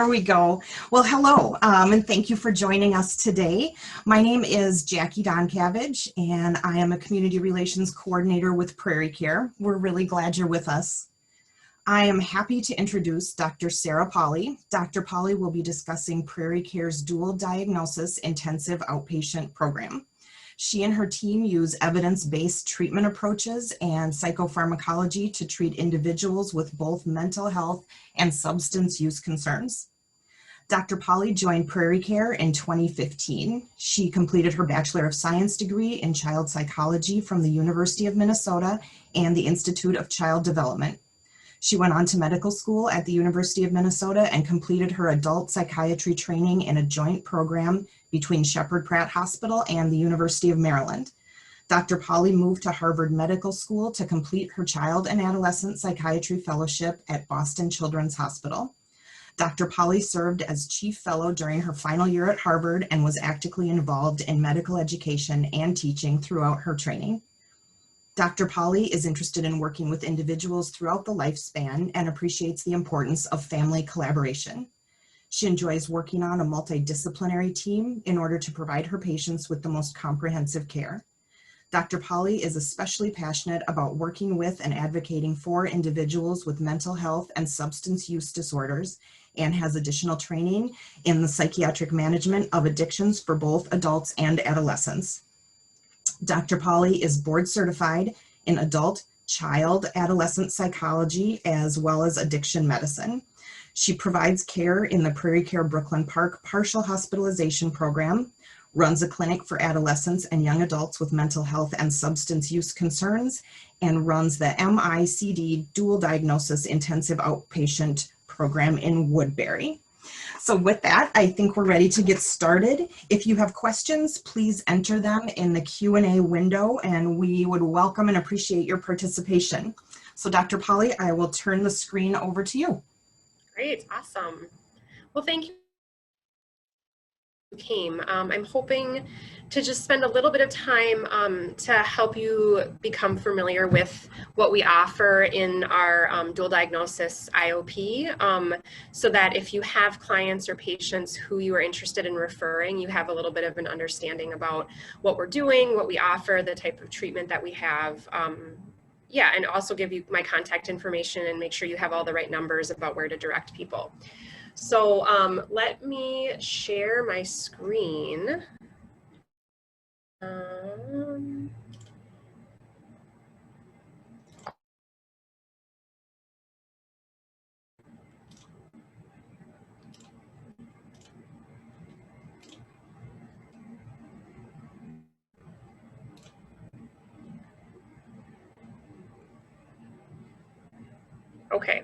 There we go. Well, hello, and thank you for joining us today. My name is Jackie Doncavage, and I am a Community Relations Coordinator with PrairieCare. We're really glad you're with us. I am happy to introduce Dr. Sara Polley. Dr. Polley will be discussing PrairieCare's dual diagnosis intensive outpatient program. She and her team use evidence-based treatment approaches and psychopharmacology to treat individuals with both mental health and substance use concerns. Dr. Polley joined PrairieCare in 2015. She completed her Bachelor of Science degree in child psychology from the University of Minnesota and the Institute of Child Development. She went on to medical school at the University of Minnesota and completed her adult psychiatry training in a joint program between Shepherd Pratt Hospital and the University of Maryland. Dr. Polley moved to Harvard Medical School to complete her child and adolescent psychiatry fellowship at Boston Children's Hospital. Dr. Polley served as chief fellow during her final year at Harvard and was actively involved in medical education and teaching throughout her training. Dr. Polley is interested in working with individuals throughout the lifespan and appreciates the importance of family collaboration. She enjoys working on a multidisciplinary team in order to provide her patients with the most comprehensive care. Dr. Polley is especially passionate about working with and advocating for individuals with mental health and substance use disorders and has additional training in the psychiatric management of addictions for both adults and adolescents. Dr. Polley is board certified in adult, child, adolescent psychology, as well as addiction medicine. She provides care in the PrairieCare Brooklyn Park Partial Hospitalization Program, runs a clinic for adolescents and young adults with mental health and substance use concerns, and runs the MICD Dual Diagnosis Intensive Outpatient Program in Woodbury. So with that, I think we're ready to get started. If you have questions, please enter them in the Q&A window, and we would welcome and appreciate your participation. So Dr. Polley, I will turn the screen over to you. Great, awesome. Well, thank you. I'm hoping to just spend a little bit of time to help you become familiar with what we offer in our dual diagnosis IOP, so that if you have clients or patients who you are interested in referring, you have a little bit of an understanding about what we're doing, what we offer, the type of treatment that we have. Yeah, and also give you my contact information and make sure you have all the right numbers about where to direct people. So let me share my screen. Okay.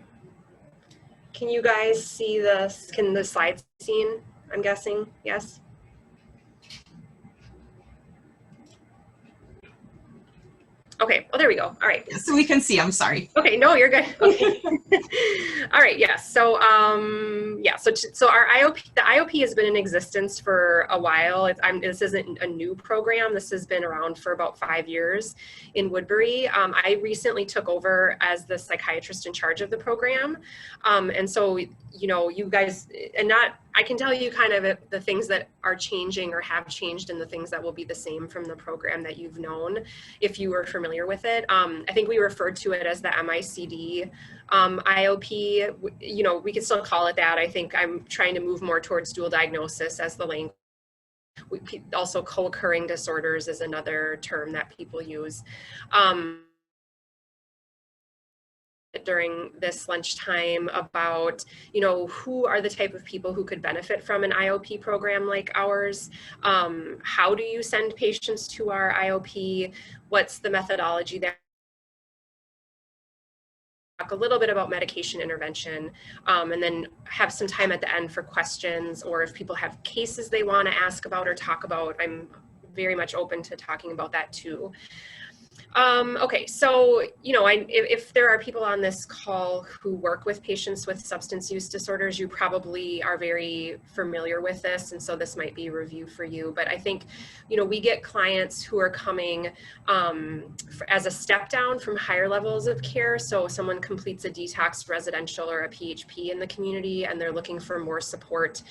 Can you guys see can the slides seen? I'm guessing, yes? Okay, oh, there we go. All right. So we can see, I'm sorry. Okay, no, you're good. Okay. All right, yes. So, yeah, so our IOP, the IOP has been in existence for a while. This isn't a new program. This has been around for about 5 years in Woodbury. I recently took over as the psychiatrist in charge of the program. And so, you know, you guys, I can tell you kind of the things that are changing or have changed and the things that will be the same from the program that you've known if you were familiar with it. I think we referred to it as the MICD IOP. You know, we could still call it that. I think I'm trying to move more towards dual diagnosis as the language. Also, co-occurring disorders is another term that people use. During this lunchtime about, you know, who are the type of people who could benefit from an IOP program like ours? How do you send patients to our IOP? What's the methodology there? Talk a little bit about medication intervention, and then have some time at the end for questions, or if people have cases they want to ask about or talk about, I'm very much open to talking about that too. Okay, so, if there are people on this call who work with patients with substance use disorders, you probably are very familiar with this, and so this might be a review for you. But I think, we get clients who are coming as a step down from higher levels of care. So someone completes a detox residential or a PHP in the community, and they're looking for more support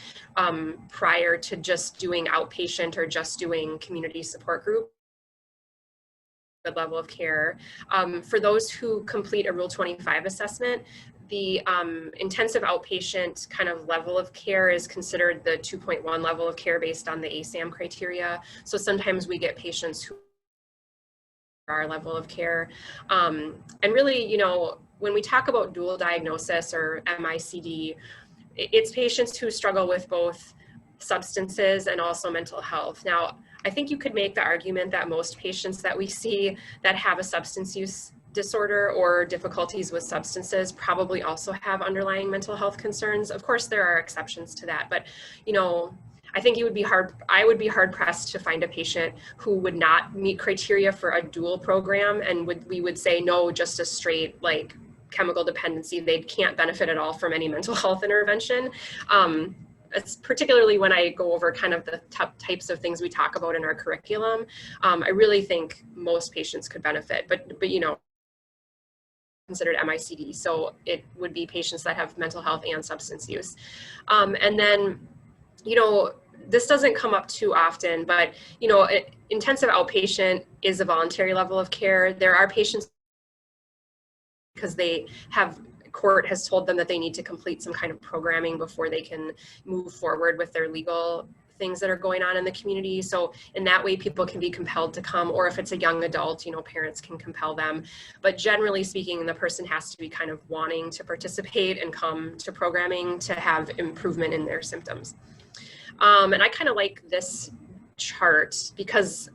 prior to just doing outpatient or just doing community support group level of care. For those who complete a Rule 25 assessment, the intensive outpatient kind of level of care is considered the 2.1 level of care based on the ASAM criteria. So sometimes we get patients who are our level of care. And really, when we talk about dual diagnosis or MICD, it's patients who struggle with both substances and also mental health. Now, I think you could make the argument that most patients that we see that have a substance use disorder or difficulties with substances probably also have underlying mental health concerns. Of course, there are exceptions to that, but I think I would be hard pressed to find a patient who would not meet criteria for a dual program, and we would say no, just a straight like chemical dependency. They can't benefit at all from any mental health intervention. It's particularly when I go over kind of the types of things we talk about in our curriculum. I really think most patients could benefit, but considered MICD. So it would be patients that have mental health and substance use. And then, this doesn't come up too often, but, intensive outpatient is a voluntary level of care. There are patients because court has told them that they need to complete some kind of programming before they can move forward with their legal things that are going on in the community. So in that way, people can be compelled to come, or if it's a young adult, parents can compel them. But generally speaking, the person has to be kind of wanting to participate and come to programming to have improvement in their symptoms. And I kind of like this chart because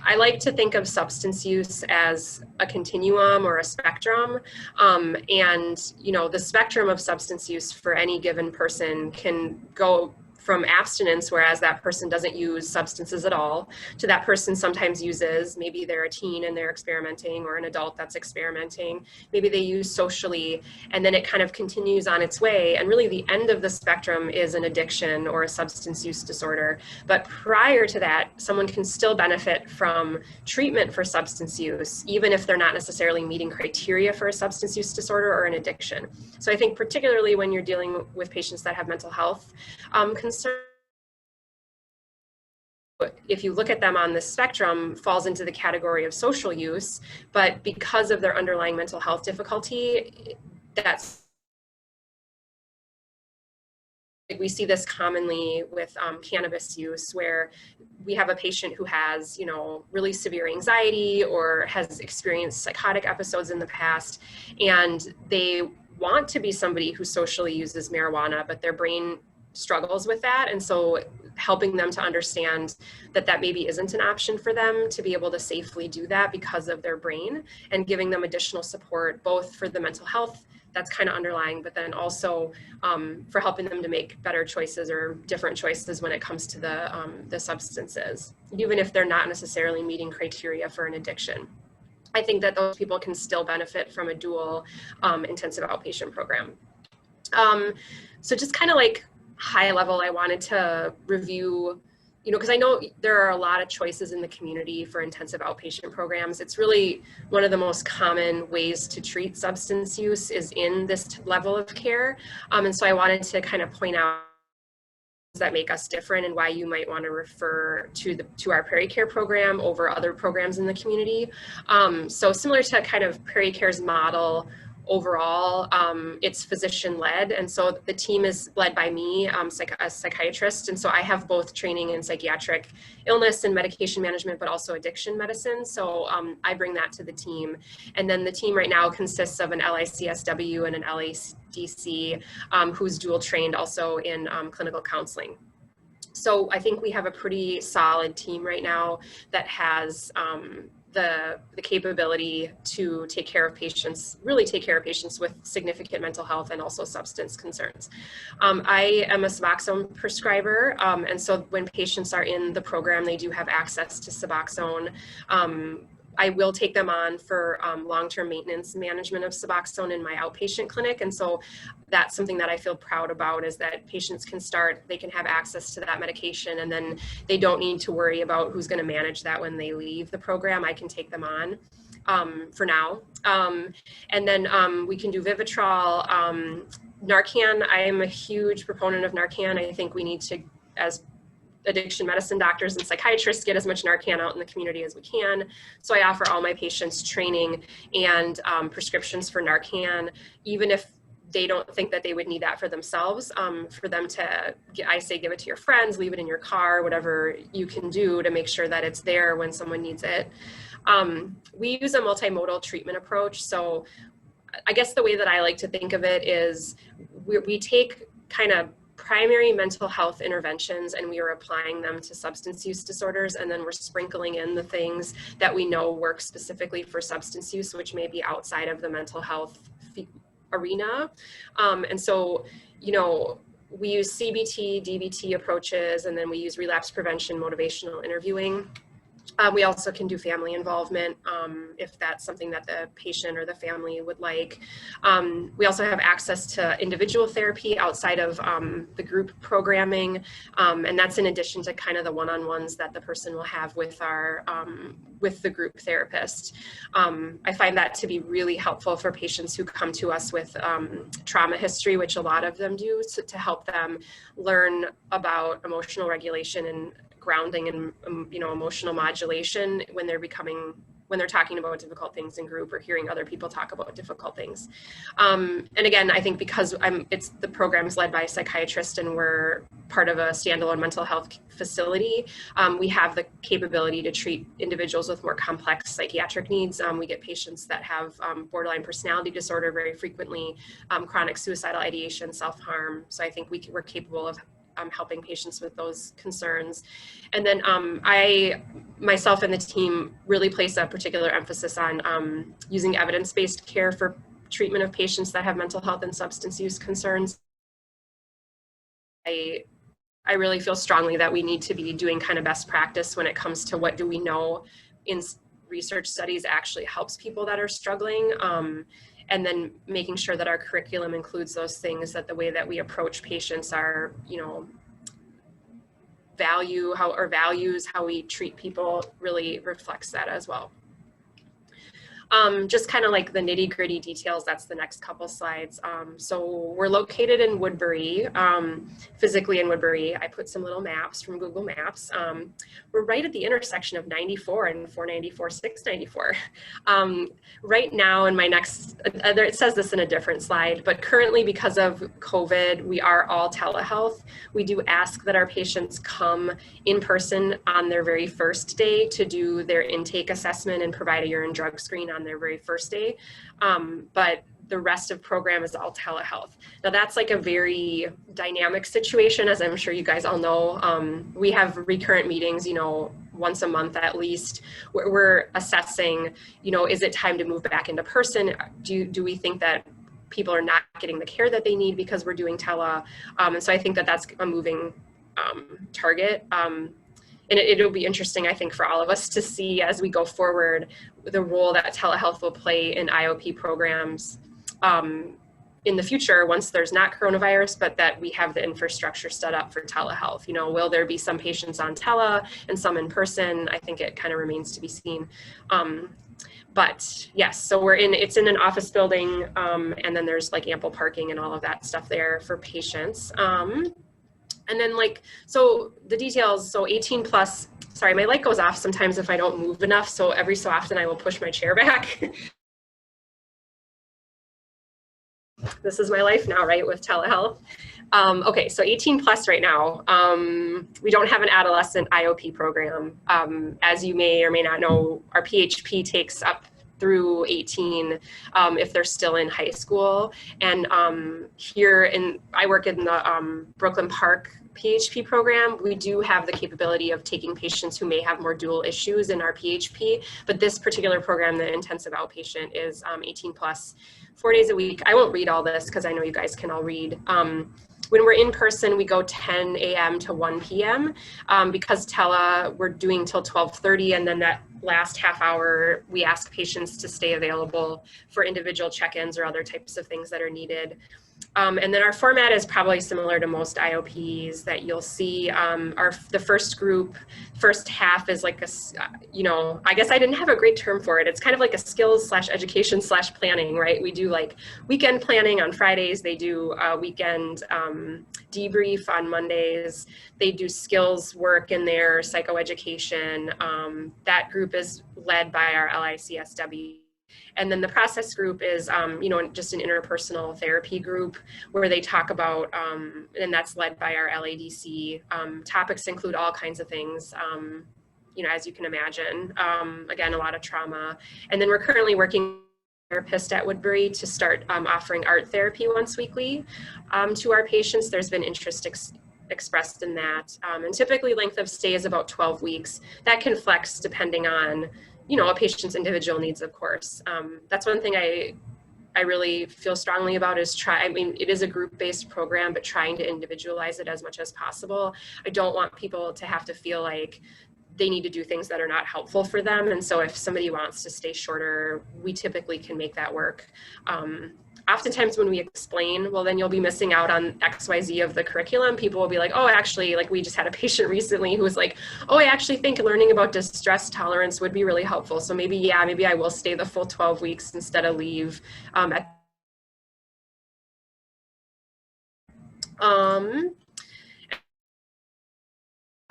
I like to think of substance use as a continuum or a spectrum. And, the spectrum of substance use for any given person can go from abstinence, whereas that person doesn't use substances at all, to that person sometimes uses, maybe they're a teen and they're experimenting, or an adult that's experimenting, maybe they use socially, and then it kind of continues on its way. And really the end of the spectrum is an addiction or a substance use disorder. But prior to that, someone can still benefit from treatment for substance use, even if they're not necessarily meeting criteria for a substance use disorder or an addiction. So I think particularly when you're dealing with patients that have mental health concerns, if you look at them on this spectrum, falls into the category of social use, but because of their underlying mental health difficulty, we see this commonly with cannabis use, where we have a patient who has, really severe anxiety or has experienced psychotic episodes in the past, and they want to be somebody who socially uses marijuana, but their brain struggles with that. And so helping them to understand that maybe isn't an option for them to be able to safely do that because of their brain, and giving them additional support, both for the mental health that's kind of underlying, but then also for helping them to make better choices or different choices when it comes to the substances, even if they're not necessarily meeting criteria for an addiction. I think that those people can still benefit from a dual intensive outpatient program. So just kind of like high level, I wanted to review, because I know there are a lot of choices in the community for intensive outpatient programs. It's really one of the most common ways to treat substance use is in this level of care. And so I wanted to kind of point out that make us different and why you might want to refer to our PrairieCare program over other programs in the community. So similar to kind of PrairieCare's model overall, it's physician-led, and so the team is led by me, a psychiatrist, and so I have both training in psychiatric illness and medication management, but also addiction medicine, so I bring that to the team. And then the team right now consists of an LICSW and an LADC who's dual trained also in clinical counseling. So I think we have a pretty solid team right now that has the capability to take care of patients, really take care of patients with significant mental health and also substance concerns. I am a Suboxone prescriber, and so when patients are in the program, they do have access to Suboxone. I will take them on for long-term maintenance management of Suboxone in my outpatient clinic. And so that's something that I feel proud about, is that patients can start, they can have access to that medication, and then they don't need to worry about who's going to manage that when they leave the program. I can take them on for now. And then we can do Vivitrol. NARCAN, I am a huge proponent of NARCAN. I think we need to, as addiction medicine doctors and psychiatrists, get as much NARCAN out in the community as we can. So I offer all my patients training and prescriptions for NARCAN, even if they don't think that they would need that for themselves, for them to, I say, give it to your friends, leave it in your car, whatever you can do to make sure that it's there when someone needs it. We use a multimodal treatment approach. So I guess the way that I like to think of it is we take kind of primary mental health interventions and we are applying them to substance use disorders, and then we're sprinkling in the things that we know work specifically for substance use, which may be outside of the mental health arena. And so, you know, we use CBT, DBT approaches, and then we use relapse prevention, motivational interviewing. We also can do family involvement if that's something that the patient or the family would like. We also have access to individual therapy outside of the group programming, and that's in addition to kind of the one-on-ones that the person will have with our with the group therapist. I find that to be really helpful for patients who come to us with trauma history, which a lot of them do, to help them learn about emotional regulation and grounding and you know, emotional modulation when they're talking about difficult things in group or hearing other people talk about difficult things. And again, I think because the program is led by a psychiatrist and we're part of a standalone mental health facility, we have the capability to treat individuals with more complex psychiatric needs. We get patients that have borderline personality disorder very frequently, chronic suicidal ideation, self-harm. So I think we're capable of helping patients with those concerns. And then I, myself and the team really place a particular emphasis on using evidence-based care for treatment of patients that have mental health and substance use concerns. I really feel strongly that we need to be doing kind of best practice when it comes to what do we know in research studies actually helps people that are struggling. And then making sure that our curriculum includes those things, that the way that we approach patients are, you know, values, how we treat people really reflects that as well. Just kind of like the nitty gritty details, that's the next couple slides. So we're located in Woodbury, physically in Woodbury. I put some little maps from Google Maps. We're right at the intersection of 94 and 494, 694. Right now in my next, it says this in a different slide, but currently because of COVID, we are all telehealth. We do ask that our patients come in person on their very first day to do their intake assessment and provide a urine drug screen on their very first day, but the rest of program is all telehealth. Now that's like a very dynamic situation, as I'm sure you guys all know. We have recurrent meetings, you know, once a month at least, where we're assessing, you know, is it time to move back into person? Do we think that people are not getting the care that they need because we're doing tele? And so I think that that's a moving target. And it'll be interesting, I think, for all of us to see as we go forward the role that telehealth will play in IOP programs in the future once there's not coronavirus, but that we have the infrastructure set up for telehealth. You know, will there be some patients on tele and some in person? I think it kind of remains to be seen. But yes, so it's in an office building, and then there's like ample parking and all of that stuff there for patients. And then so the details, so 18 plus, sorry, my light goes off sometimes if I don't move enough. So every so often I will push my chair back. This is my life now, right, with telehealth. Okay, so 18 plus right now. We don't have an adolescent IOP program. As you may or may not know, our PHP takes up through 18 if they're still in high school. And I work in the Brooklyn Park PHP program. We do have the capability of taking patients who may have more dual issues in our PHP, but this particular program, the intensive outpatient, is 18 plus, 4 days a week. I won't read all this because I know you guys can all read. When we're in person, we go 10 a.m. to 1 p.m. Because tele, we're doing till 12:30, and then that last half hour, we ask patients to stay available for individual check-ins or other types of things that are needed. And then our format is probably similar to most IOPs that you'll see. The first group, first half is like a, I guess I didn't have a great term for it. It's kind of like a skills / education / planning, right? We do like weekend planning on Fridays. They do weekend debrief on Mondays. They do skills work in their psychoeducation. That group is led by our LICSW. And then the process group is, just an interpersonal therapy group where they talk about, and that's led by our LADC. Topics include all kinds of things, as you can imagine. Again, a lot of trauma. And then we're currently working with a therapist at Woodbury to start offering art therapy once weekly to our patients. There's been interest expressed in that. And typically length of stay is about 12 weeks. That can flex depending on a patient's individual needs, of course. That's one thing I really feel strongly about is it is a group-based program, but trying to individualize it as much as possible. I don't want people to have to feel like they need to do things that are not helpful for them. And so if somebody wants to stay shorter, we typically can make that work. Oftentimes when we explain, well, then you'll be missing out on XYZ of the curriculum, people will be like, oh, actually, like we just had a patient recently who was like, oh, I actually think learning about distress tolerance would be really helpful. So maybe I will stay the full 12 weeks instead of leave.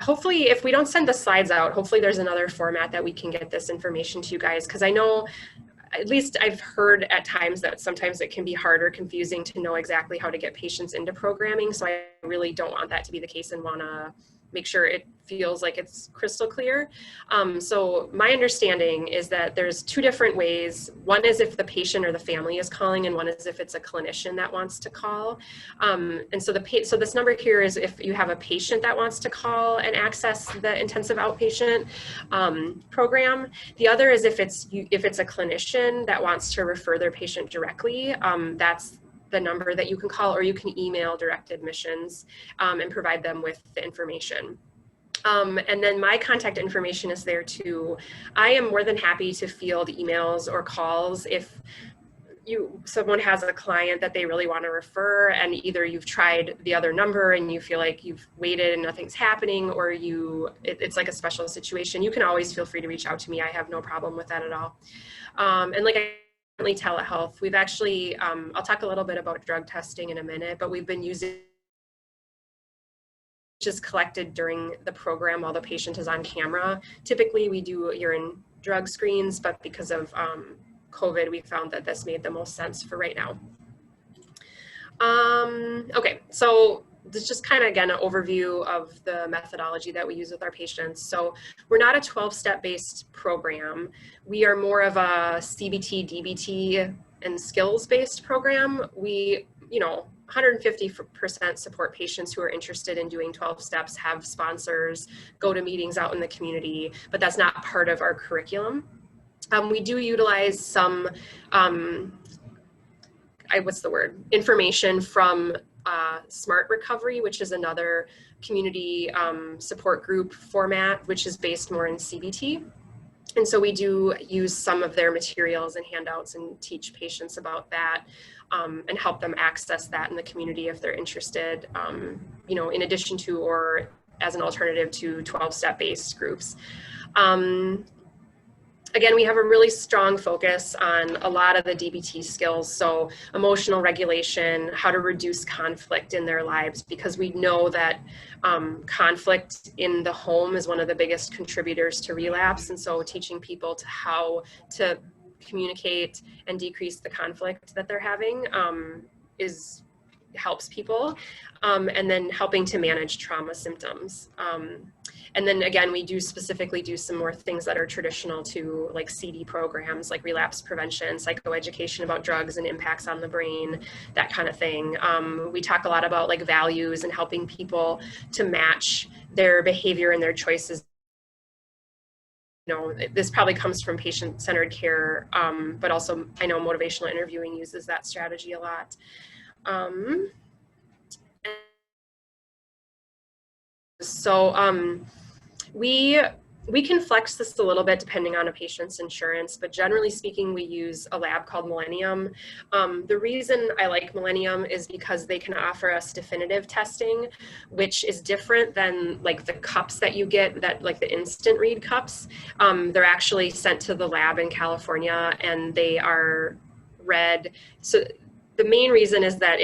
Hopefully, if we don't send the slides out, hopefully there's another format that we can get this information to you guys, because I know, at least I've heard at times that sometimes it can be hard or confusing to know exactly how to get patients into programming. So I really don't want that to be the case and want to make sure it feels like it's crystal clear. So my understanding is that there's two different ways. One is if the patient or the family is calling, and one is if it's a clinician that wants to call. And so this number here is if you have a patient that wants to call and access the intensive outpatient program. The other is if it's a clinician that wants to refer their patient directly. That's the number that you can call, or you can email direct admissions and provide them with the information. And then my contact information is there too. I am more than happy to field emails or calls if someone has a client that they really want to refer, and either you've tried the other number and you feel like you've waited and nothing's happening, or it's like a special situation. You can always feel free to reach out to me. I have no problem with that at all. And like telehealth, we've actually, I'll talk a little bit about drug testing in a minute, but we've been using just collected during the program while the patient is on camera. Typically we do urine drug screens, but because of COVID, we found that this made the most sense for right now. Okay, so this is just kind of, again, an overview of the methodology that we use with our patients. So we're not a 12-step based program. We are more of a CBT, DBT, and skills-based program. We, 150% support patients who are interested in doing 12 steps, have sponsors, go to meetings out in the community, but that's not part of our curriculum. We do utilize some, information from Smart Recovery, which is another community support group format, which is based more in CBT. And so we do use some of their materials and handouts and teach patients about that and help them access that in the community if they're interested, in addition to or as an alternative to 12-step based groups. Again, we have a really strong focus on a lot of the DBT skills, so emotional regulation, how to reduce conflict in their lives, because we know that conflict in the home is one of the biggest contributors to relapse, and so teaching people to how to communicate and decrease the conflict that they're having helps people, and then helping to manage trauma symptoms. And then again, we do specifically do some more things that are traditional to like CD programs, like relapse prevention, psychoeducation about drugs and impacts on the brain, that kind of thing. We talk a lot about like values and helping people to match their behavior and their choices. This probably comes from patient-centered care, but also I know motivational interviewing uses that strategy a lot. We We can flex this a little bit depending on a patient's insurance, but generally speaking, we use a lab called Millennium. The reason I like Millennium is because they can offer us definitive testing, which is different than like the cups that you get, that like the instant read cups. They're actually sent to the lab in California and they are read. So the main reason is that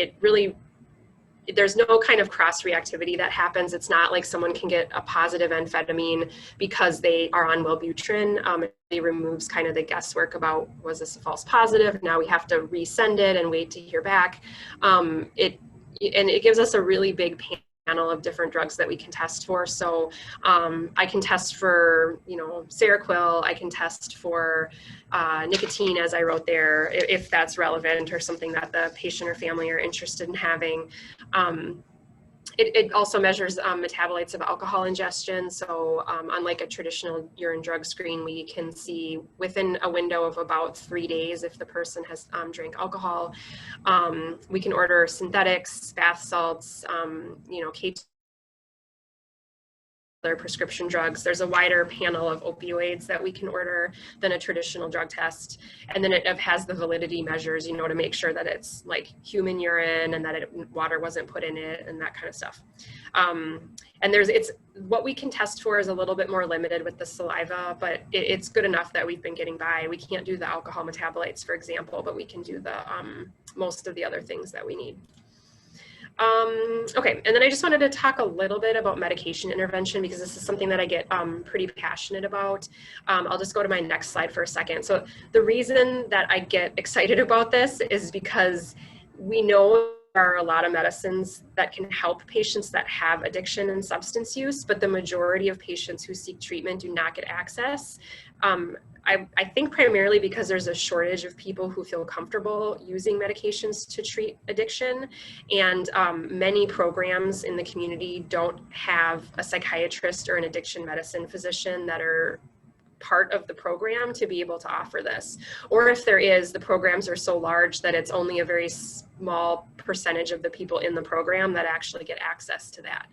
there's no kind of cross reactivity that happens. It's not like someone can get a positive amphetamine because they are on Wellbutrin. It removes kind of the guesswork about, was this a false positive? Now we have to resend it and wait to hear back. It gives us a really big panel of different drugs that we can test for. So I can test for, Seroquel. I can test for nicotine, as I wrote there, if that's relevant or something that the patient or family are interested in having. It also measures metabolites of alcohol ingestion. So unlike a traditional urine drug screen, we can see within a window of about 3 days if the person has drank alcohol. We can order synthetics, bath salts, K2, other prescription drugs. There's a wider panel of opioids that we can order than a traditional drug test. And then it has the validity measures, to make sure that it's like human urine and that water wasn't put in it and that kind of stuff. And what we can test for is a little bit more limited with the saliva, but it's good enough that we've been getting by. We can't do the alcohol metabolites, for example, but we can do the most of the other things that we need. Okay, and then I just wanted to talk a little bit about medication intervention because this is something that I get pretty passionate about. I'll just go to my next slide for a second. So the reason that I get excited about this is because we know there are a lot of medicines that can help patients that have addiction and substance use, but the majority of patients who seek treatment do not get access. I think primarily because there's a shortage of people who feel comfortable using medications to treat addiction. And many programs in the community don't have a psychiatrist or an addiction medicine physician that are part of the program to be able to offer this. Or if there is, the programs are so large that it's only a very small percentage of the people in the program that actually get access to that.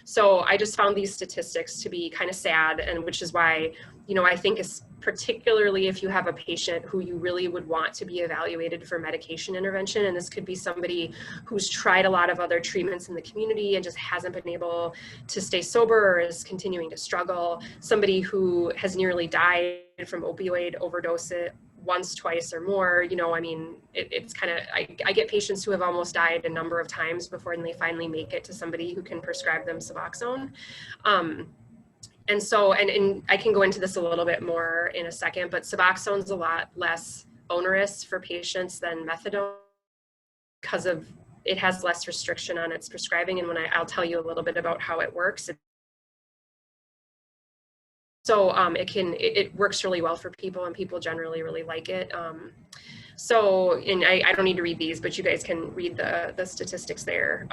So I just found these statistics to be kind of sad, and which is why, I think it's particularly if you have a patient who you really would want to be evaluated for medication intervention, and this could be somebody who's tried a lot of other treatments in the community and just hasn't been able to stay sober or is continuing to struggle, somebody who has nearly died from opioid overdose once, twice, or more. It's kind of, I get patients who have almost died a number of times before they finally make it to somebody who can prescribe them Suboxone. And so, and I can go into this a little bit more in a second, but Suboxone's a lot less onerous for patients than methadone because it has less restriction on its prescribing. And I'll tell you a little bit about how it works. So it works really well for people, and people generally really like it. And I don't need to read these, but you guys can read the statistics there.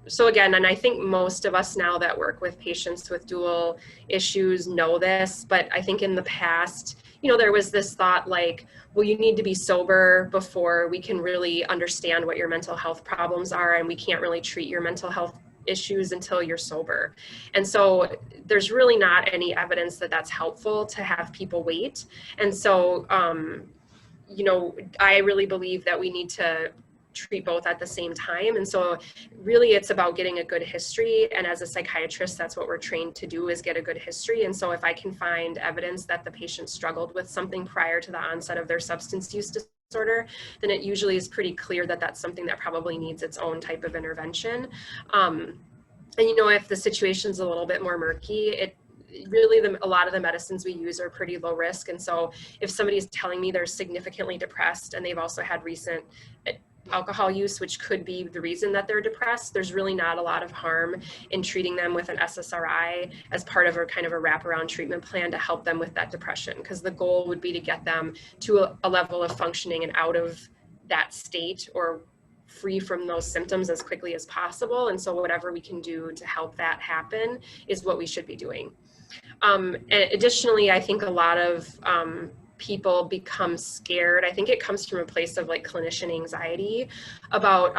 So again, and I think most of us now that work with patients with dual issues know this, but I think in the past, there was this thought like, well, you need to be sober before we can really understand what your mental health problems are, and we can't really treat your mental health issues until you're sober. And so there's really not any evidence that that's helpful to have people wait. And so, I really believe that we need to treat both at the same time. And so really it's about getting a good history. And as a psychiatrist, that's what we're trained to do, is get a good history. And so if I can find evidence that the patient struggled with something prior to the onset of their substance use disorder, then it usually is pretty clear that that's something that probably needs its own type of intervention. And if the situation's a little bit more murky, a lot of the medicines we use are pretty low risk. And so if somebody's telling me they're significantly depressed and they've also had recent alcohol use, which could be the reason that they're depressed, there's really not a lot of harm in treating them with an SSRI as part of a kind of a wraparound treatment plan to help them with that depression, because the goal would be to get them to a level of functioning and out of that state or free from those symptoms as quickly as possible. And so whatever we can do to help that happen is what we should be doing. Additionally, I think a lot of people become scared. I think it comes from a place of like clinician anxiety about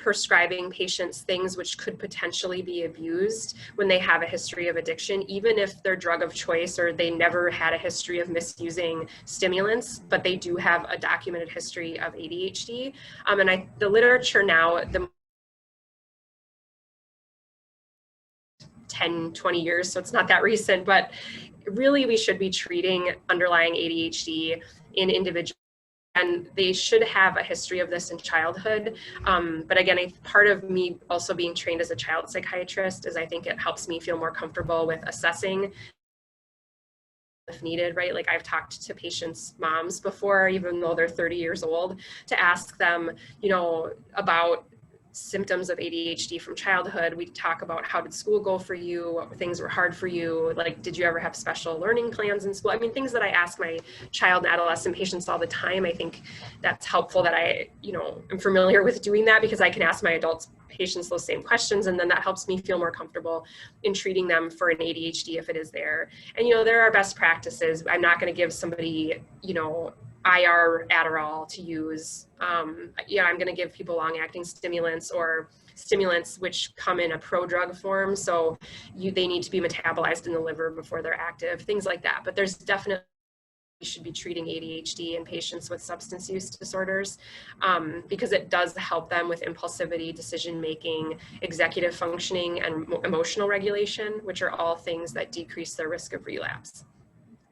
prescribing patients things which could potentially be abused when they have a history of addiction, even if their drug of choice or they never had a history of misusing stimulants, but they do have a documented history of ADHD. And the literature now, the 10, 20 years, so it's not that recent, but really we should be treating underlying ADHD in individuals, and they should have a history of this in childhood. But again, part of me also being trained as a child psychiatrist is I think it helps me feel more comfortable with assessing if needed, right? Like I've talked to patients' moms before, even though they're 30 years old, to ask them, you know, about symptoms of ADHD from childhood. We talk about how did school go for you, what things were hard for you, like did you ever have special learning plans in school? I mean, things that I ask my child and adolescent patients all the time. I think that's helpful that I, you know, am familiar with doing that, because I can ask my adult patients those same questions, and then that helps me feel more comfortable in treating them for an ADHD if it is there. And, you know, there are best practices. I'm not going to give somebody, you know, IR Adderall to use. Yeah, I'm going to give people long-acting stimulants or stimulants which come in a prodrug form. So they need to be metabolized in the liver before they're active, things like that. But there's definitely, you should be treating ADHD in patients with substance use disorders, because it does help them with impulsivity, decision-making, executive functioning, and emotional regulation, which are all things that decrease their risk of relapse.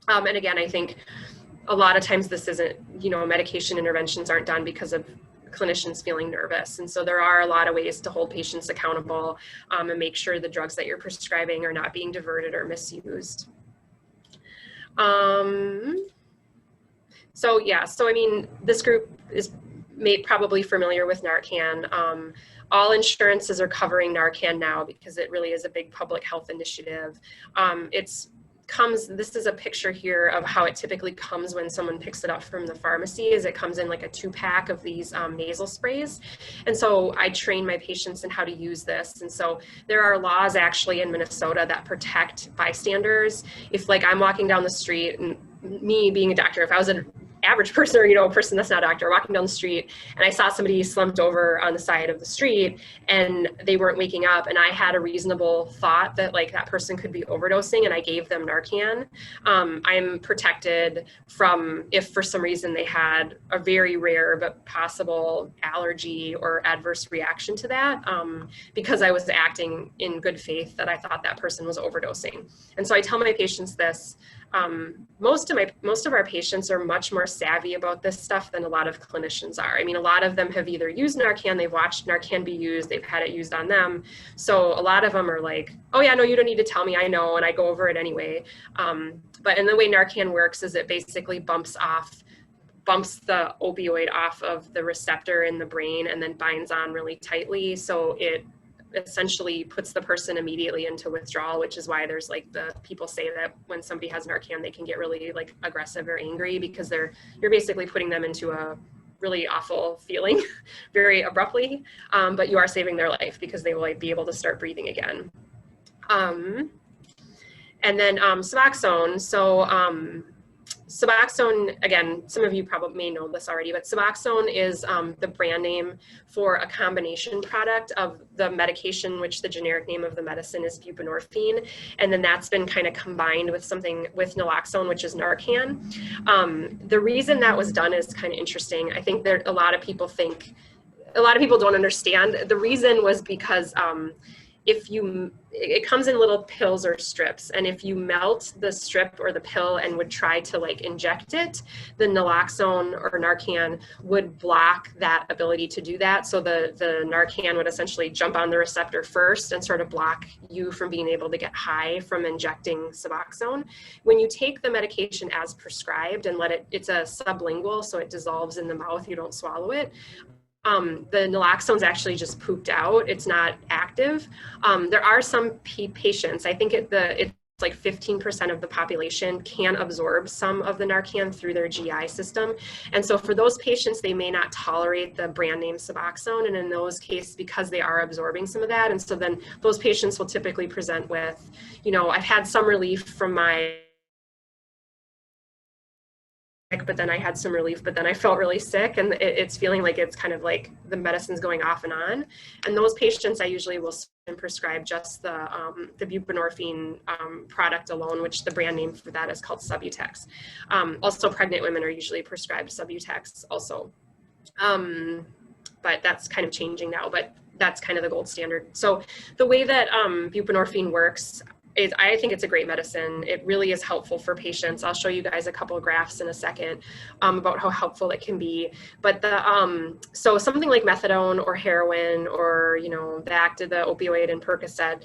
And again, I think a lot of times this isn't, you know, medication interventions aren't done because of clinicians feeling nervous. And so there are a lot of ways to hold patients accountable and make sure the drugs that you're prescribing are not being diverted or misused. So yeah, so I mean, this group is probably familiar with NARCAN. All insurances are covering NARCAN now because it really is a big public health initiative. This is a picture here of how it typically comes when someone picks it up from the pharmacy. Is it comes in like a 2-pack of these nasal sprays. And so I train my patients in how to use this. And so there are laws actually in Minnesota that protect bystanders. If like I'm walking down the street, and me being a doctor, if I was an average person, or, you know, a person that's not a doctor, walking down the street, and I saw somebody slumped over on the side of the street and they weren't waking up, and I had a reasonable thought that like that person could be overdosing, and I gave them NARCAN, I'm protected from, if for some reason they had a very rare but possible allergy or adverse reaction to that, because I was acting in good faith that I thought that person was overdosing. And so I tell my patients this. Most of our patients are much more savvy about this stuff than a lot of clinicians are. I mean, a lot of them have either used NARCAN, they've watched NARCAN be used, they've had it used on them. So a lot of them are like, oh yeah, no, you don't need to tell me, I know, and I go over it anyway. But in the way NARCAN works is it basically bumps the opioid off of the receptor in the brain and then binds on really tightly. So it essentially puts the person immediately into withdrawal, which is why there's like people say that when somebody has NARCAN, they can get really like aggressive or angry, because you're basically putting them into a really awful feeling very abruptly, but you are saving their life because they will like be able to start breathing again. And then Suboxone. So Suboxone, again, some of you probably may know this already, but Suboxone is the brand name for a combination product of the medication, which the generic name of the medicine is buprenorphine. And then that's been kind of combined with something with naloxone, which is NARCAN. The reason that was done is kind of interesting. I think a lot of people don't understand. The reason was because it comes in little pills or strips, and if you melt the strip or the pill and would try to like inject it, the naloxone or NARCAN would block that ability to do that. So the NARCAN would essentially jump on the receptor first and sort of block you from being able to get high from injecting Suboxone. When you take the medication as prescribed and it's a sublingual, so it dissolves in the mouth, you don't swallow it. The naloxone's actually just pooped out. It's not active. There are some patients, I think it's like 15% of the population can absorb some of the NARCAN through their GI system. And so for those patients, they may not tolerate the brand name Suboxone. And in those cases, because they are absorbing some of that. And so then those patients will typically present with, you know, I've had some relief from my but then I had some relief, but then I felt really sick, and it's feeling like it's kind of like the medicine's going off and on. And those patients, I usually will prescribe just the buprenorphine product alone, which the brand name for that is called Subutex. Also, pregnant women are usually prescribed Subutex also. But that's kind of changing now, but that's kind of the gold standard. So the way that buprenorphine works is, I think it's a great medicine. It really is helpful for patients. I'll show you guys a couple of graphs in a second about how helpful it can be. But so something like methadone or heroin or, you know, the opioid and Percocet,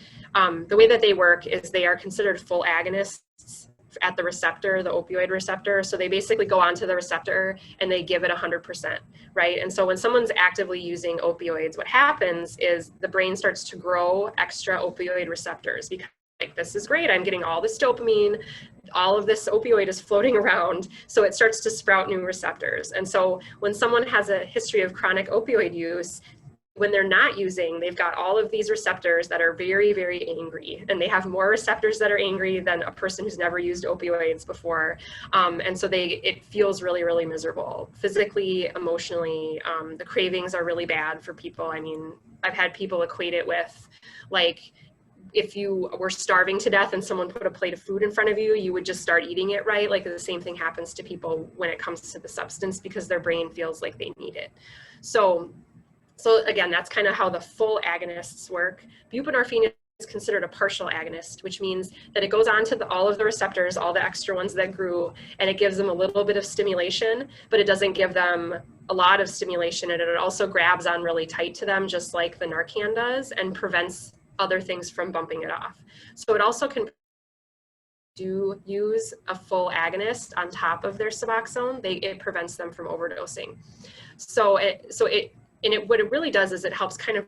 the way that they work is they are considered full agonists at the receptor, the opioid receptor. So they basically go onto the receptor and they give it 100%, right? And so when someone's actively using opioids, what happens is the brain starts to grow extra opioid receptors because, like, this is great, I'm getting all this dopamine, all of this opioid is floating around, so it starts to sprout new receptors. And so when someone has a history of chronic opioid use, when they're not using, they've got all of these receptors that are very, very angry, and they have more receptors that are angry than a person who's never used opioids before. And so it feels really, really miserable, physically, emotionally. The cravings are really bad for people. I mean, I've had people equate it with, like, if you were starving to death and someone put a plate of food in front of you, you would just start eating it, right? Like, the same thing happens to people when it comes to the substance because their brain feels like they need it. So again, that's kind of how the full agonists work. Buprenorphine is considered a partial agonist, which means that it goes on to all of the receptors, all the extra ones that grew, and it gives them a little bit of stimulation, but it doesn't give them a lot of stimulation, and it also grabs on really tight to them, just like the NARCAN does, and prevents other things from bumping it off. So it also can use a full agonist on top of their Suboxone. It prevents them from overdosing. What it really does is it helps kind of,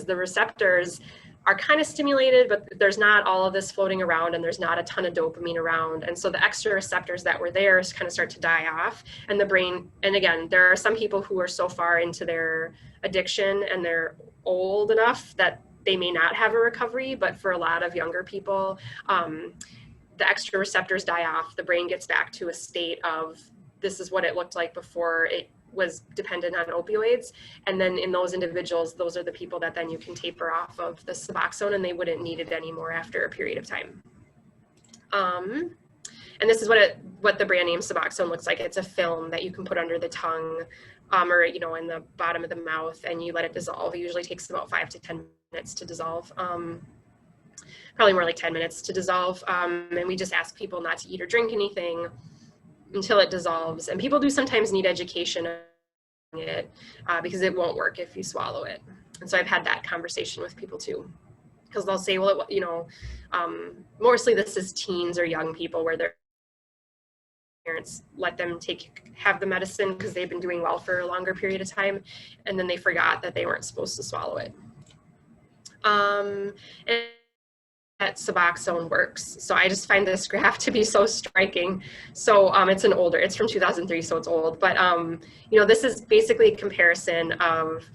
the receptors are kind of stimulated, but there's not all of this floating around and there's not a ton of dopamine around. And so the extra receptors that were there kind of start to die off, and the brain, and again, there are some people who are so far into their addiction and they're old enough that they may not have a recovery, but for a lot of younger people, the extra receptors die off, the brain gets back to a state of, this is what it looked like before it was dependent on opioids. And then in those individuals, those are the people that then you can taper off of the Suboxone and they wouldn't need it anymore after a period of time. And this is what the brand name Suboxone looks like. It's a film that you can put under the tongue or, you know, in the bottom of the mouth, and you let it dissolve. It usually takes about 5 to 10 minutes to dissolve. Probably more like 10 minutes to dissolve. And we just ask people not to eat or drink anything until it dissolves. And people do sometimes need education on it because it won't work if you swallow it. And so I've had that conversation with people too, because they'll say, well, you know, mostly this is teens or young people where their parents let them have the medicine because they've been doing well for a longer period of time, and then they forgot that they weren't supposed to swallow it. And that Suboxone works. So I just find this graph to be so striking. So it's from 2003, so it's old, but you know, this is basically a comparison of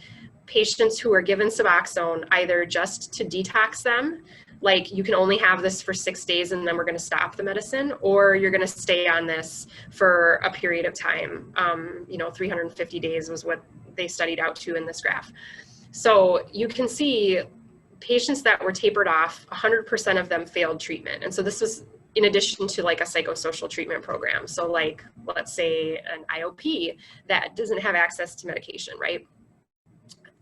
patients who are given Suboxone either just to detox them, like you can only have this for 6 days and then we're going to stop the medicine, or you're going to stay on this for a period of time. You know, 350 days was what they studied out to in this graph. So you can see patients that were tapered off, 100% of them failed treatment. And so this was in addition to like a psychosocial treatment program. So like, let's say an IOP that doesn't have access to medication, right?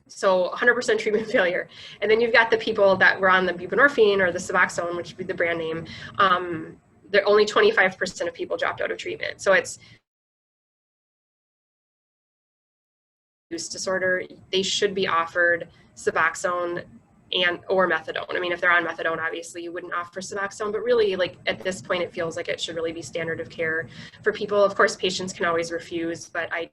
So 100% treatment failure. And then you've got the people that were on the buprenorphine or the Suboxone, which would be the brand name. Only 25% of people dropped out of treatment. So it's use disorder. They should be offered Suboxone or methadone. I mean, if they're on methadone, obviously you wouldn't offer Suboxone, but really, like at this point, it feels like it should really be standard of care for people. Of course, patients can always refuse, but I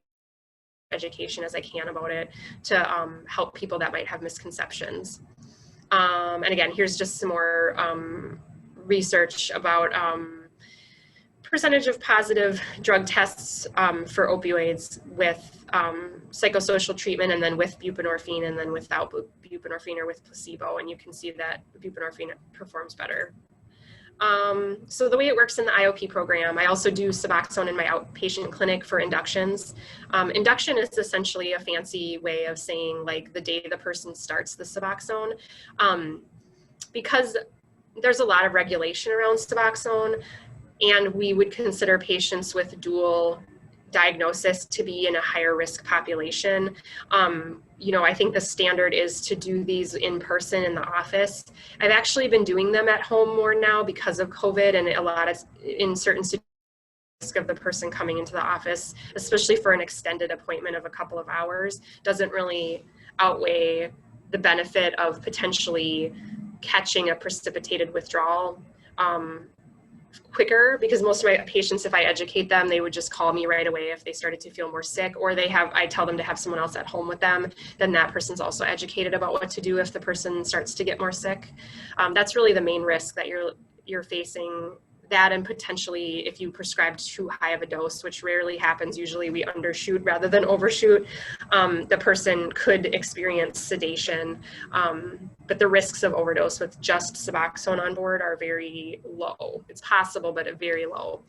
education as I can about it to help people that might have misconceptions. And again, here's just some more research about percentage of positive drug tests for opioids with psychosocial treatment, and then with buprenorphine, and then without buprenorphine or with placebo. And you can see that buprenorphine performs better. So the way it works in the IOP program, I also do Suboxone in my outpatient clinic for inductions. Induction is essentially a fancy way of saying like the day the person starts the Suboxone. Because there's a lot of regulation around Suboxone, and we would consider patients with dual diagnosis to be in a higher risk population. I think the standard is to do these in person in the office. I've actually been doing them at home more now because of COVID, and in certain situations, risk of the person coming into the office, especially for an extended appointment of a couple of hours, doesn't really outweigh the benefit of potentially catching a precipitated withdrawal quicker, because most of my patients, if I educate them, they would just call me right away if they started to feel more sick, or I tell them to have someone else at home with them. Then that person's also educated about what to do if the person starts to get more sick. That's really the main risk that you're facing. That, and potentially if you prescribed too high of a dose, which rarely happens, usually we undershoot rather than overshoot, the person could experience sedation. But the risks of overdose with just Suboxone on board are very low. It's possible, but very low.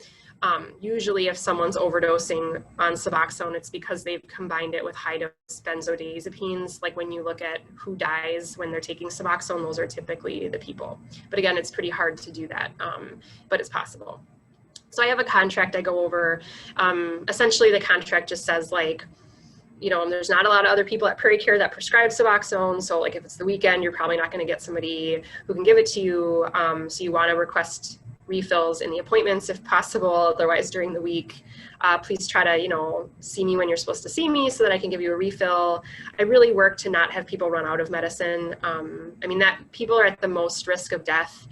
Usually if someone's overdosing on Suboxone, it's because they've combined it with high-dose benzodiazepines. Like when you look at who dies when they're taking Suboxone, those are typically the people. But again, it's pretty hard to do that, but it's possible. So I have a contract I go over. Essentially, the contract just says like, there's not a lot of other people at PrairieCare that prescribe Suboxone. So like if it's the weekend, you're probably not going to get somebody who can give it to you. So you want to request refills in the appointments if possible. Otherwise, during the week, please try to, see me when you're supposed to see me so that I can give you a refill. I really work to not have people run out of medicine. That people are at the most risk of death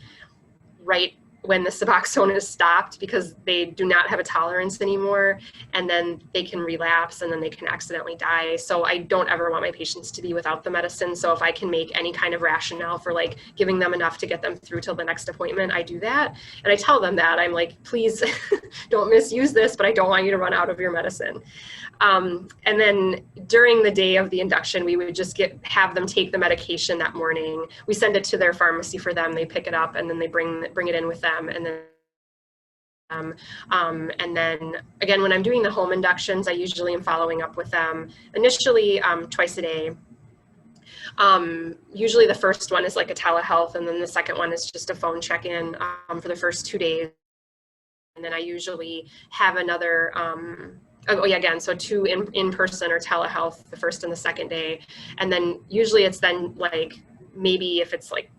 right when the Suboxone is stopped, because they do not have a tolerance anymore, and then they can relapse, and then they can accidentally die. So I don't ever want my patients to be without the medicine. So if I can make any kind of rationale for like giving them enough to get them through till the next appointment, I do that. And I tell them that I'm like, please don't misuse this, but I don't want you to run out of your medicine. And then during the day of the induction, we would just have them take the medication that morning. We send it to their pharmacy for them. They pick it up, and then they bring it in with them. And then again, when I'm doing the home inductions, I usually am following up with them initially twice a day. Usually the first one is like a telehealth, and then the second one is just a phone check-in for the first 2 days. And then I usually have another so 2 in person or telehealth the first and the second day. And then usually it's then like, maybe if it's like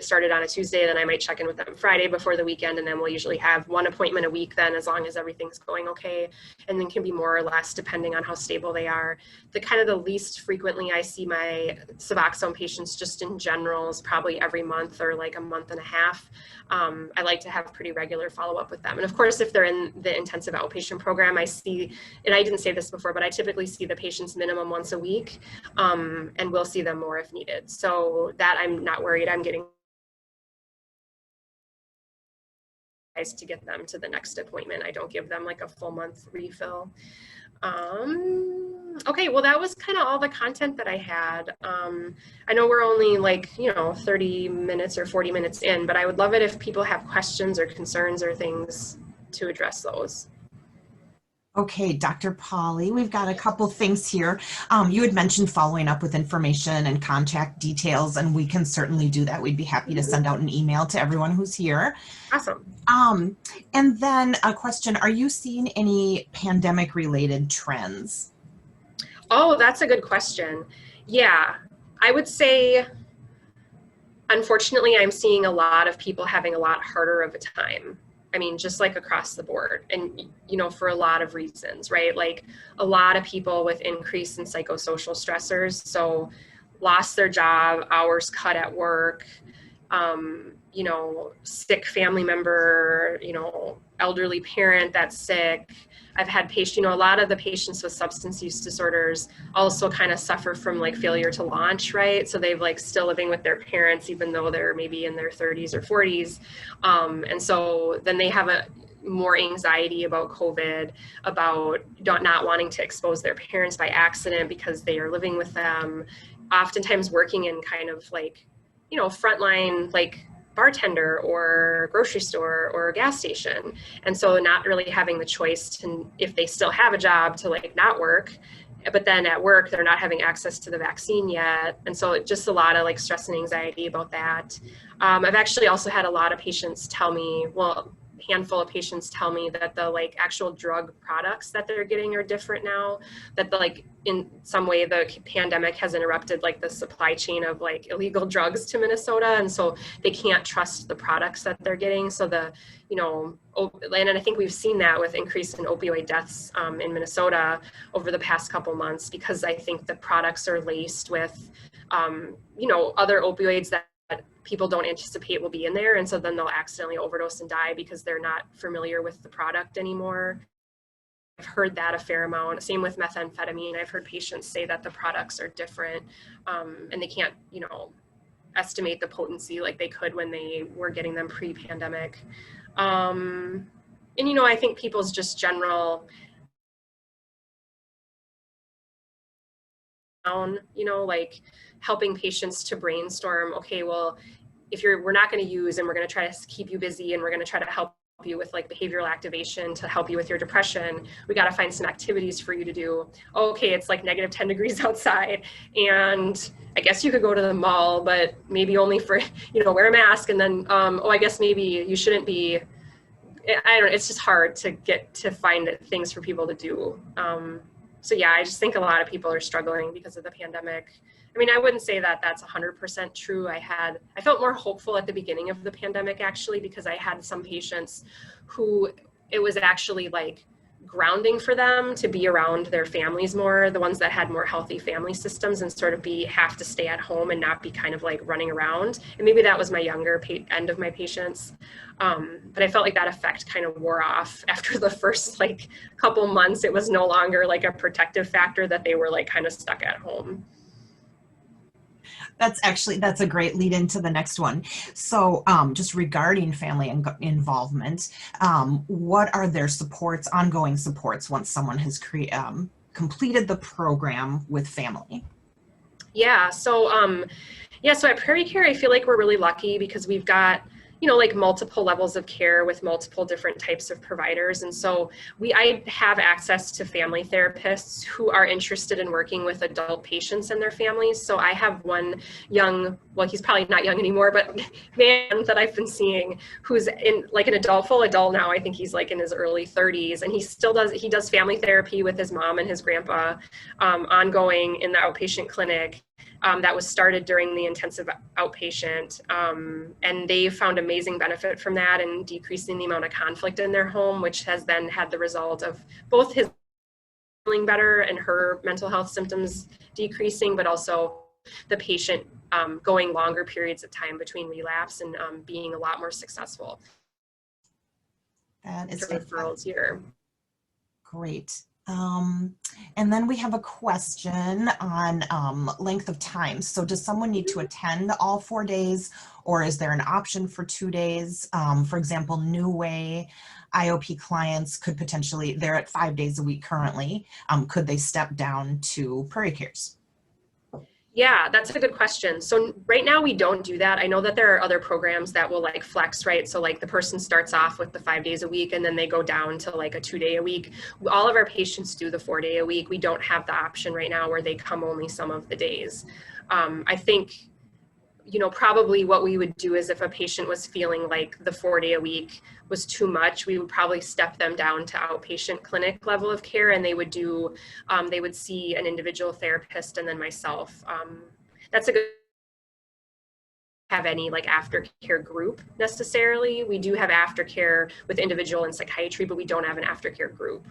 started on a Tuesday, then I might check in with them Friday before the weekend, and then we'll usually have 1 appointment a week then, as long as everything's going okay, and then can be more or less depending on how stable they are. The least frequently I see my Suboxone patients just in general is probably every month or like a month and a half. I like to have pretty regular follow-up with them. And of course, if they're in the intensive outpatient program, I see, and I didn't say this before, but I typically see the patients minimum once a week, and we'll see them more if needed. So that I'm not worried. I'm getting to get them to the next appointment. I don't give them like a full month refill. Okay, well, that was kind of all the content that I had. I know we're only like, 30 minutes or 40 minutes in, but I would love it if people have questions or concerns or things to address those. Okay, Dr. Polley, we've got a couple things here. You had mentioned following up with information and contact details, and we can certainly do that. We'd be happy to send out an email to everyone who's here. Awesome. And then a question, are you seeing any pandemic-related trends? Oh, that's a good question. Yeah, I would say, unfortunately, I'm seeing a lot of people having a lot harder of a time. Just like across the board, and, for a lot of reasons, right? Like a lot of people with increase in psychosocial stressors. So lost their job, hours cut at work, sick family member, elderly parent that's sick. I've had patients, a lot of the patients with substance use disorders also kind of suffer from like failure to launch, right? So they've like still living with their parents, even though they're maybe in their 30s or 40s. And so then they have more anxiety about COVID, about not wanting to expose their parents by accident because they are living with them, oftentimes working in kind of like, frontline, like bartender or grocery store or gas station. And so not really having the choice to, if they still have a job, to like not work, but then at work they're not having access to the vaccine yet. And so just a lot of like stress and anxiety about that. I've actually also had a lot of patients tell me, well, handful of patients tell me that the like actual drug products that they're getting are different now, that the like in some way the pandemic has interrupted like the supply chain of like illegal drugs to Minnesota, and so they can't trust the products that they're getting. So the, you know, and I think we've seen that with increase in opioid deaths in Minnesota over the past couple months, because I think the products are laced with you know, other opioids that people don't anticipate will be in there, and so then they'll accidentally overdose and die because they're not familiar with the product anymore. I've heard that a fair amount. Same with methamphetamine. I've heard patients say that the products are different, and they can't, you know, estimate the potency like they could when they were getting them pre-pandemic. And you know, I think people's just general, you know, like helping patients to brainstorm, okay, well, if we're not going to use, and we're going to try to keep you busy, and we're going to try to help you with like behavioral activation to help you with your depression, we got to find some activities for you to do. Okay, it's like negative 10 degrees outside, and I guess you could go to the mall, but maybe only for, you know, wear a mask. And then, oh, I guess maybe you shouldn't be, I don't know, it's just hard to get to find things for people to do. So yeah, I just think a lot of people are struggling because of the pandemic. I mean, I wouldn't say that that's 100% true. I felt more hopeful at the beginning of the pandemic, actually, because I had some patients who it was actually like grounding for them to be around their families more, the ones that had more healthy family systems, and sort of have to stay at home and not be kind of like running around. And maybe that was my younger end of my patients. But I felt like that effect kind of wore off after the first like couple months. It was no longer like a protective factor that they were like kind of stuck at home. That's a great lead into the next one. So just regarding family involvement, what are their supports, ongoing supports, once someone has completed the program with family? Yeah, so so at PrairieCare, I feel like we're really lucky because we've got, you know, like multiple levels of care with multiple different types of providers. And so I have access to family therapists who are interested in working with adult patients and their families. So I have one young, well, he's probably not young anymore, but man that I've been seeing who's in like an full adult now. I think he's like in his early 30s, and he does family therapy with his mom and his grandpa, ongoing in the outpatient clinic. That was started during the intensive outpatient, and they found amazing benefit from that and decreasing the amount of conflict in their home, which has then had the result of both his feeling better and her mental health symptoms decreasing, but also the patient going longer periods of time between relapse and being a lot more successful. That is referrals here. Great. And then we have a question on length of time. So does someone need to attend all 4 days, or is there an option for 2 days? For example, New Way IOP clients could potentially, they're at 5 days a week currently. Could they step down to PrairieCare's? Yeah, that's a good question. So right now we don't do that. I know that there are other programs that will like flex, right? So like the person starts off with the 5 days a week and then they go down to like a 2 day a week. All of our patients do the 4 day a week. We don't have the option right now where they come only some of the days. I think, you know, probably what we would do is if a patient was feeling like the 4 day a week was too much, we would probably step them down to outpatient clinic level of care, and they would do, they would see an individual therapist and then myself. That's a good, have any like aftercare group necessarily. We do have aftercare with individual and psychiatry, but we don't have an aftercare group.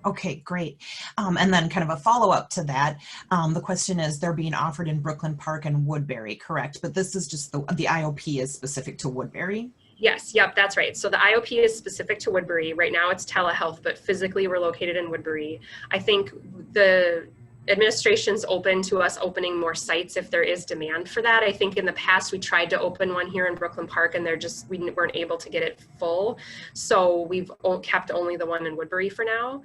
Okay, great. And then kind of a follow-up to that, the question is, they're being offered in Brooklyn Park and Woodbury, correct? But this is just the IOP is specific to Woodbury? Yes, yep, that's right. So the IOP is specific to Woodbury. Right now it's telehealth, but physically we're located in Woodbury. I think the administration's open to us opening more sites if there is demand for that. I think in the past we tried to open one here in Brooklyn Park and we weren't able to get it full. So we've kept only the one in Woodbury for now.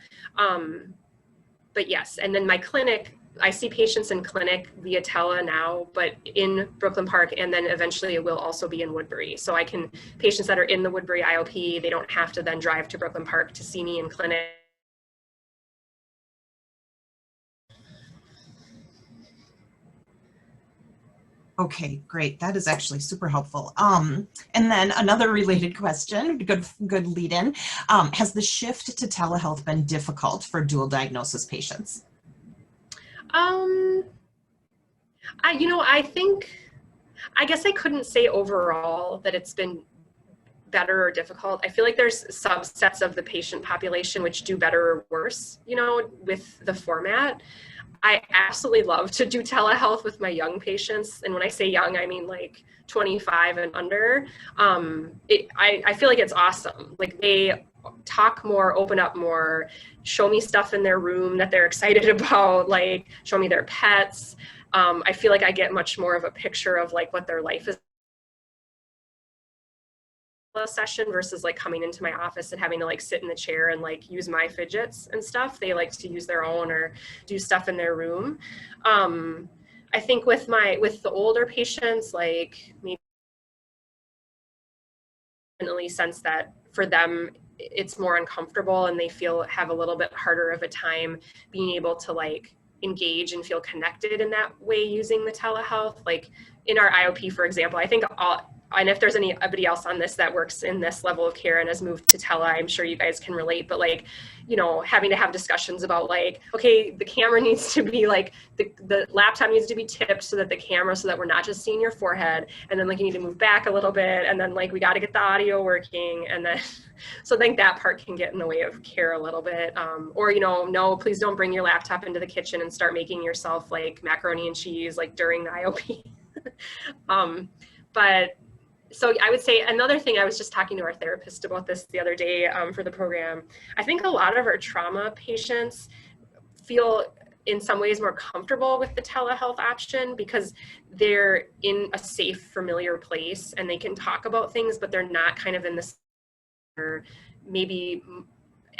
But yes, and then my clinic, I see patients in clinic via tele now, but in Brooklyn Park, and then eventually it will also be in Woodbury. So patients that are in the Woodbury IOP, they don't have to then drive to Brooklyn Park to see me in clinic. Okay, great. That is actually super helpful. And then another related question, good lead in. Has the shift to telehealth been difficult for dual diagnosis patients? I guess I couldn't say overall that it's been better or difficult. I feel like there's subsets of the patient population which do better or worse, with the format. I absolutely love to do telehealth with my young patients. And when I say young, I mean like 25 and under. I feel like it's awesome. Like they talk more, open up more, show me stuff in their room that they're excited about, like show me their pets. I feel like I get much more of a picture of like what their life is session versus like coming into my office and having to like sit in the chair and like use my fidgets and stuff. They like to use their own or do stuff in their room. I think with the older patients, like maybe definitely sense that for them it's more uncomfortable and they have a little bit harder of a time being able to like engage and feel connected in that way using the telehealth. Like in our IOP, for example, I think and if there's anybody else on this that works in this level of care and has moved to tele, I'm sure you guys can relate, but like, having to have discussions about like, okay, the camera needs to be like, the laptop needs to be tipped so that we're not just seeing your forehead. And then like, you need to move back a little bit. And then like, we got to get the audio working. And then, so I think that part can get in the way of care a little bit. Or, no, please don't bring your laptop into the kitchen and start making yourself like macaroni and cheese, like during the IOP. So I would say another thing, I was just talking to our therapist about this the other day for the program. I think a lot of our trauma patients feel in some ways more comfortable with the telehealth option because they're in a safe, familiar place and they can talk about things, but they're not kind of in this, or maybe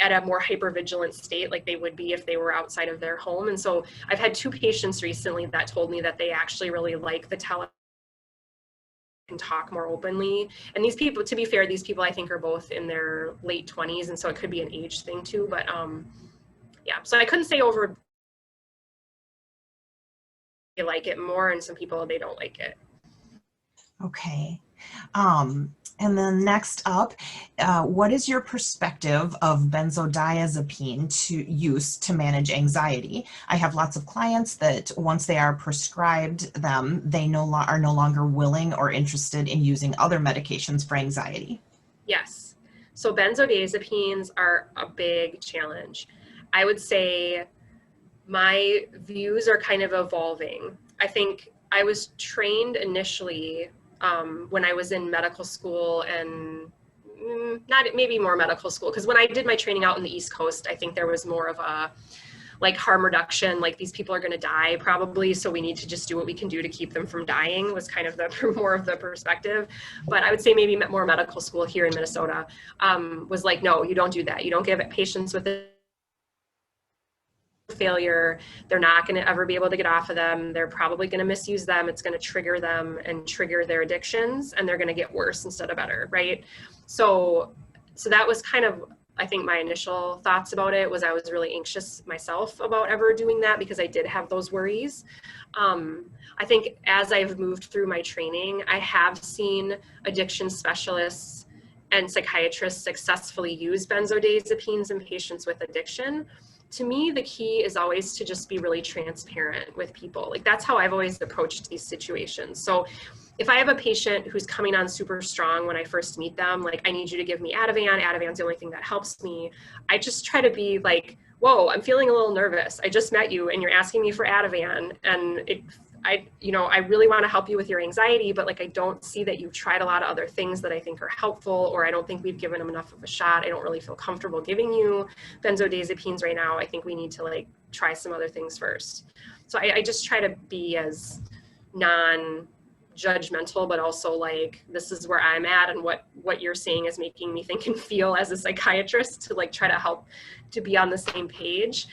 at a more hypervigilant state like they would be if they were outside of their home. And so I've had 2 patients recently that told me that they actually really like the telehealth, can talk more openly. And these people, to be fair, these people I think are both in their late 20s, and so it could be an age thing too, but yeah, so I couldn't say over they like it more, and some people they don't like it. Okay. And then next up, what is your perspective of benzodiazepine use to manage anxiety? I have lots of clients that once they are prescribed them, they are no longer willing or interested in using other medications for anxiety. Yes. So benzodiazepines are a big challenge. I would say my views are kind of evolving. I think I was trained initially when I was in medical school, and not maybe more medical school, because when I did my training out in the East Coast, I think there was more of a like harm reduction, like these people are going to die probably, so we need to just do what we can do to keep them from dying, was kind of the more of the perspective. But I would say maybe more medical school here in Minnesota was like, no, you don't do that. You don't give patients with failure. They're not going to ever be able to get off of them. They're probably going to misuse them. It's going to trigger them and trigger their addictions, and they're going to get worse instead of better, right? So that was kind of, I think, my initial thoughts about it. Was I was really anxious myself about ever doing that because I did have those worries. I think as I've moved through my training, I have seen addiction specialists and psychiatrists successfully use benzodiazepines in patients with addiction. To me, the key is always to just be really transparent with people. Like that's how I've always approached these situations. So if I have a patient who's coming on super strong when I first meet them, like I need you to give me Ativan, Ativan's the only thing that helps me. I just try to be like, whoa, I'm feeling a little nervous. I just met you and you're asking me for Ativan, and I really want to help you with your anxiety, but like I don't see that you've tried a lot of other things that I think are helpful, or I don't think we've given them enough of a shot. I don't really feel comfortable giving you benzodiazepines right now. I think we need to like try some other things first. So I just try to be as non-judgmental, but also like, this is where I'm at, and what you're saying is making me think and feel as a psychiatrist, to like try to help to be on the same page.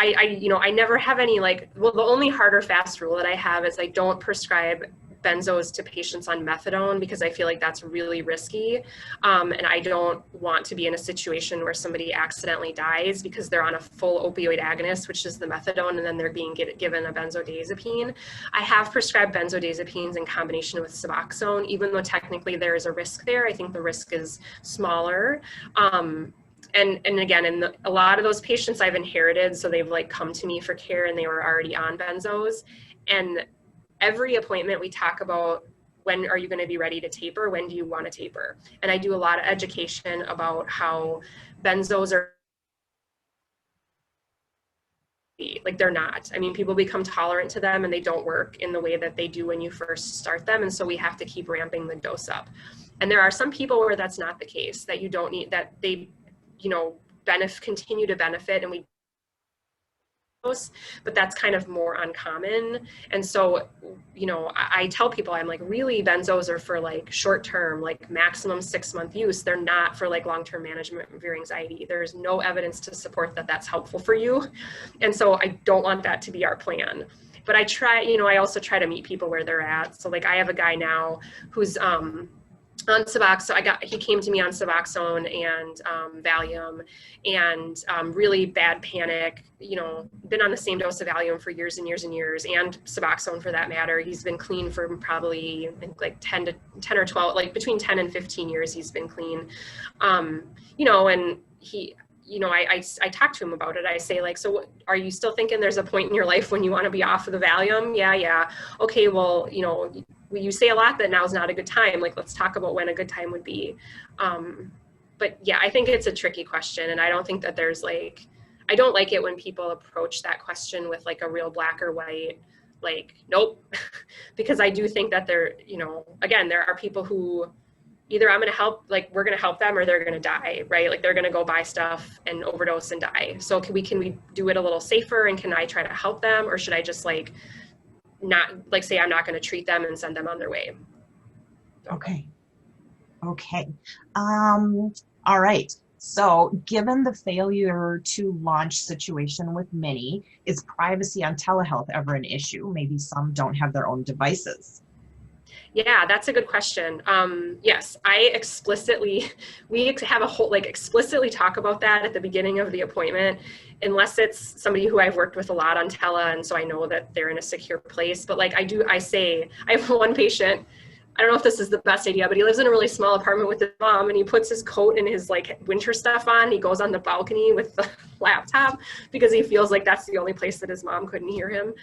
I never have any like, well, the only hard or fast rule that I have is I don't prescribe benzos to patients on methadone because I feel like that's really risky. And I don't want to be in a situation where somebody accidentally dies because they're on a full opioid agonist, which is the methadone, and then they're being given a benzodiazepine. I have prescribed benzodiazepines in combination with Suboxone, even though technically there is a risk there. I think the risk is smaller. And again, a lot of those patients I've inherited, so they've like come to me for care and they were already on benzos. And every appointment we talk about, when are you going to be ready to taper? When do you want to taper? And I do a lot of education about how benzos are, like, they're not. I mean, people become tolerant to them and they don't work in the way that they do when you first start them. And so we have to keep ramping the dose up. And there are some people where that's not the case, that you don't need, that they, continue to benefit, and we, but that's kind of more uncommon. And so, I tell people, I'm like, really, benzos are for like short term, like maximum 6-month use. They're not for like long-term management of your anxiety. There's no evidence to support that that's helpful for you. And so I don't want that to be our plan. But I try, I also try to meet people where they're at. So like, I have a guy now who's on Suboxone. He came to me on Suboxone and Valium, and really bad panic, been on the same dose of Valium for years and years and years, and Suboxone for that matter. He's been clean for probably, I think, like 10 or 12, like between 10 and 15 years he's been clean. And he, I talk to him about it. I say, like, so are you still thinking there's a point in your life when you want to be off of the Valium? Yeah. Okay, well, you say a lot that now's not a good time. Like, let's talk about when a good time would be. But yeah, I think it's a tricky question. And I don't think that there's like, I don't like it when people approach that question with like a real black or white, like, nope. Because I do think that there, again, there are people who either I'm going to help, like, we're going to help them, or they're going to die, right? Like, they're going to go buy stuff and overdose and die. So can we do it a little safer? And can I try to help them? Or should I just like, not like say I'm not going to treat them and send them on their way? Okay. All right. So given the failure to launch situation with many, is privacy on telehealth ever an issue? Maybe some don't have their own devices. Yeah, that's a good question. Yes, we have a whole, like, explicitly talk about that at the beginning of the appointment, unless it's somebody who I've worked with a lot on tele, and so I know that they're in a secure place. But like, I have one patient, I don't know if this is the best idea, but he lives in a really small apartment with his mom, and he puts his coat and his like winter stuff on. He goes on the balcony with the laptop because he feels like that's the only place that his mom couldn't hear him.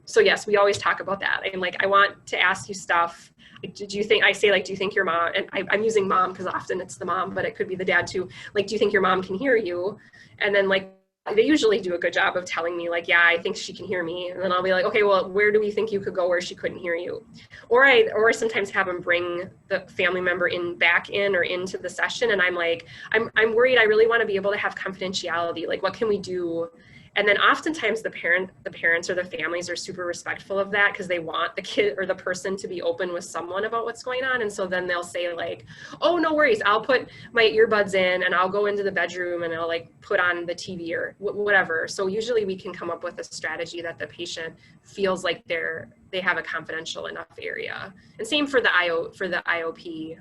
So yes, we always talk about that. And like, I want to ask you stuff. Do you think your mom, and I'm using mom because often it's the mom, but it could be the dad too. Like, do you think your mom can hear you? And then like, they usually do a good job of telling me like, yeah, I think she can hear me. And then I'll be like, okay, well, where do we think you could go where she couldn't hear you? Or I sometimes have them bring the family member back in or into the session. And I'm like, I'm worried. I really want to be able to have confidentiality. Like, what can we do? And then oftentimes the parents or the families are super respectful of that because they want the kid or the person to be open with someone about what's going on. And so then they'll say like, oh, no worries, I'll put my earbuds in and I'll go into the bedroom and I'll like put on the TV or whatever. So usually we can come up with a strategy that the patient feels like they have a confidential enough area. And same for the IOP.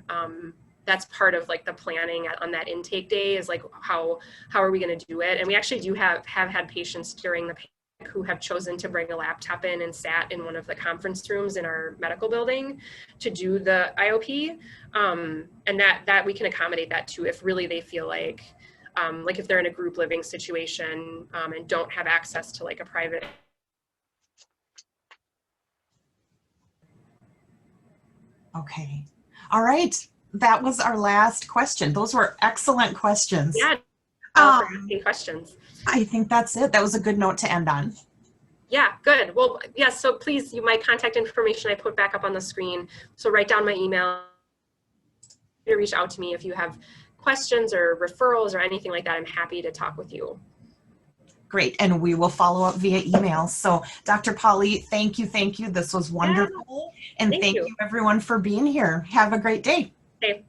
That's part of like the planning on that intake day is like, how are we going to do it? And we actually do have had patients during the pandemic who have chosen to bring a laptop in and sat in one of the conference rooms in our medical building to do the IOP. And that we can accommodate that too, if really they feel like if they're in a group living situation and don't have access to like a private. Okay. All right. That was our last question. Those were excellent questions. Yeah, asking questions. I think that's it. That was a good note to end on. Yeah, good. Well, yes, so please, my contact information I put back up on the screen. So write down my email. Reach out to me if you have questions or referrals or anything like that. I'm happy to talk with you. Great, and we will follow up via email. So Dr. Polley, thank you. This was wonderful. Yeah, and thank you everyone for being here. Have a great day. Okay.